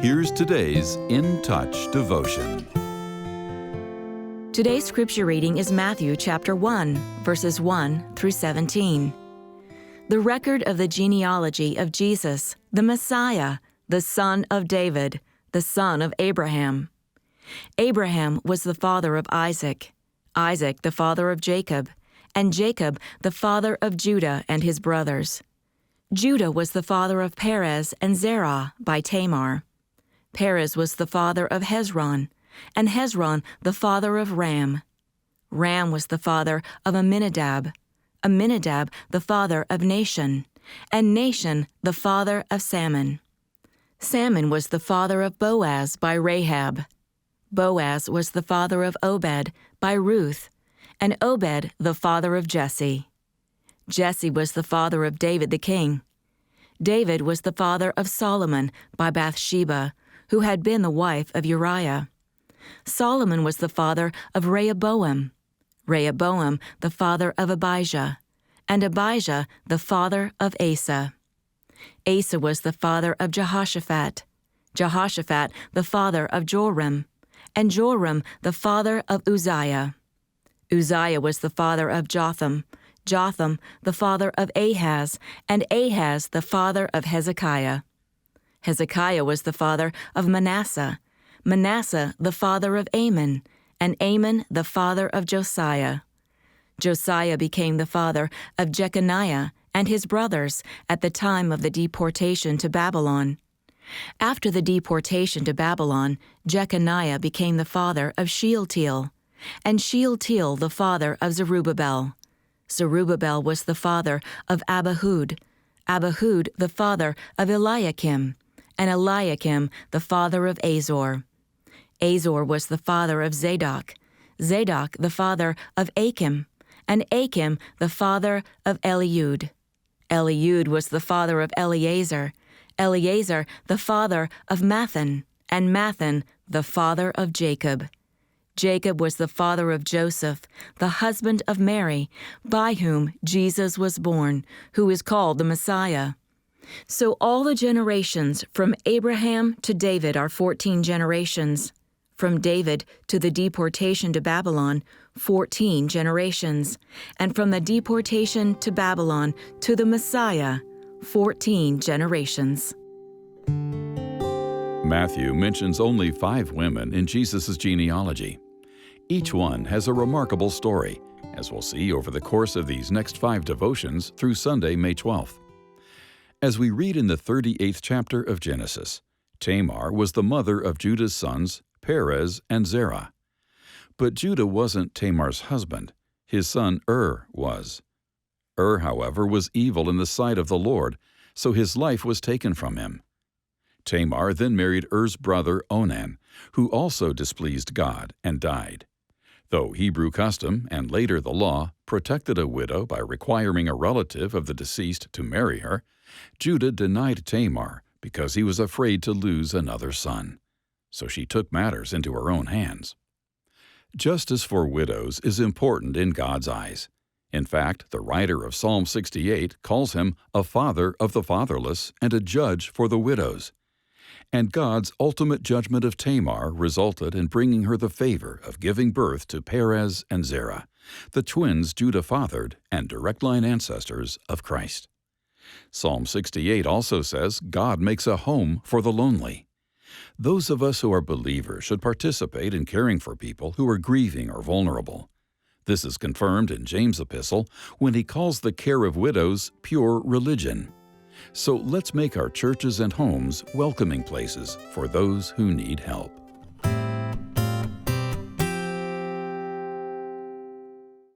Here's today's In Touch devotion. Today's scripture reading is Matthew chapter 1, verses 1 through 17. The record of the genealogy of Jesus, the Messiah, the son of David, the son of Abraham. Abraham was the father of Isaac, Isaac the father of Jacob, and Jacob the father of Judah and his brothers. Judah was the father of Perez and Zerah by Tamar. Perez was the father of Hezron, and Hezron the father of Ram. Ram was the father of Amminadab, Amminadab the father of Nahshon, and Nahshon the father of Salmon. Salmon was the father of Boaz by Rahab. Boaz was the father of Obed by Ruth, and Obed the father of Jesse. Jesse was the father of David the king. David was the father of Solomon by Bathsheba, who had been the wife of Uriah. Solomon was the father of Rehoboam, Rehoboam the father of Abijah, and Abijah the father of Asa. Asa was the father of Jehoshaphat, Jehoshaphat the father of Joram, and Joram the father of Uzziah. Uzziah was the father of Jotham, Jotham the father of Ahaz, and Ahaz the father of Hezekiah. Hezekiah was the father of Manasseh, Manasseh the father of Amon, and Amon the father of Josiah. Josiah became the father of Jeconiah and his brothers at the time of the deportation to Babylon. After the deportation to Babylon, Jeconiah became the father of Shealtiel, and Shealtiel the father of Zerubbabel. Zerubbabel was the father of Abihud, Abihud the father of Eliakim, and Eliakim the father of Azor. Azor was the father of Zadok, Zadok the father of Achim, and Achim the father of Eliud. Eliud was the father of Eleazar, Eleazar the father of Mathan, and Mathan the father of Jacob. Jacob was the father of Joseph, the husband of Mary, by whom Jesus was born, who is called the Messiah. So all the generations from Abraham to David are 14 generations. From David to the deportation to Babylon, 14 generations. And from the deportation to Babylon to the Messiah, 14 generations. Matthew mentions only 5 women in Jesus' genealogy. Each one has a remarkable story, as we'll see over the course of these next 5 devotions through Sunday, May 12th. As we read in the 38th chapter of Genesis, Tamar was the mother of Judah's sons, Perez and Zerah. But Judah wasn't Tamar's husband. His son was. However, was evil in the sight of the Lord, so his life was taken from him. Tamar then married Er's brother Onan, who also displeased God and died. Though Hebrew custom, and later the law, protected a widow by requiring a relative of the deceased to marry her, Judah denied Tamar because he was afraid to lose another son. So she took matters into her own hands. Justice for widows is important in God's eyes. In fact, the writer of Psalm 68 calls him a father of the fatherless and a judge for the widows. And God's ultimate judgment of Tamar resulted in bringing her the favor of giving birth to Perez and Zerah, the twins Judah fathered and direct line ancestors of Christ. Psalm 68 also says God makes a home for the lonely. Those of us who are believers should participate in caring for people who are grieving or vulnerable. This is confirmed in James' epistle when he calls the care of widows pure religion. So let's make our churches and homes welcoming places for those who need help.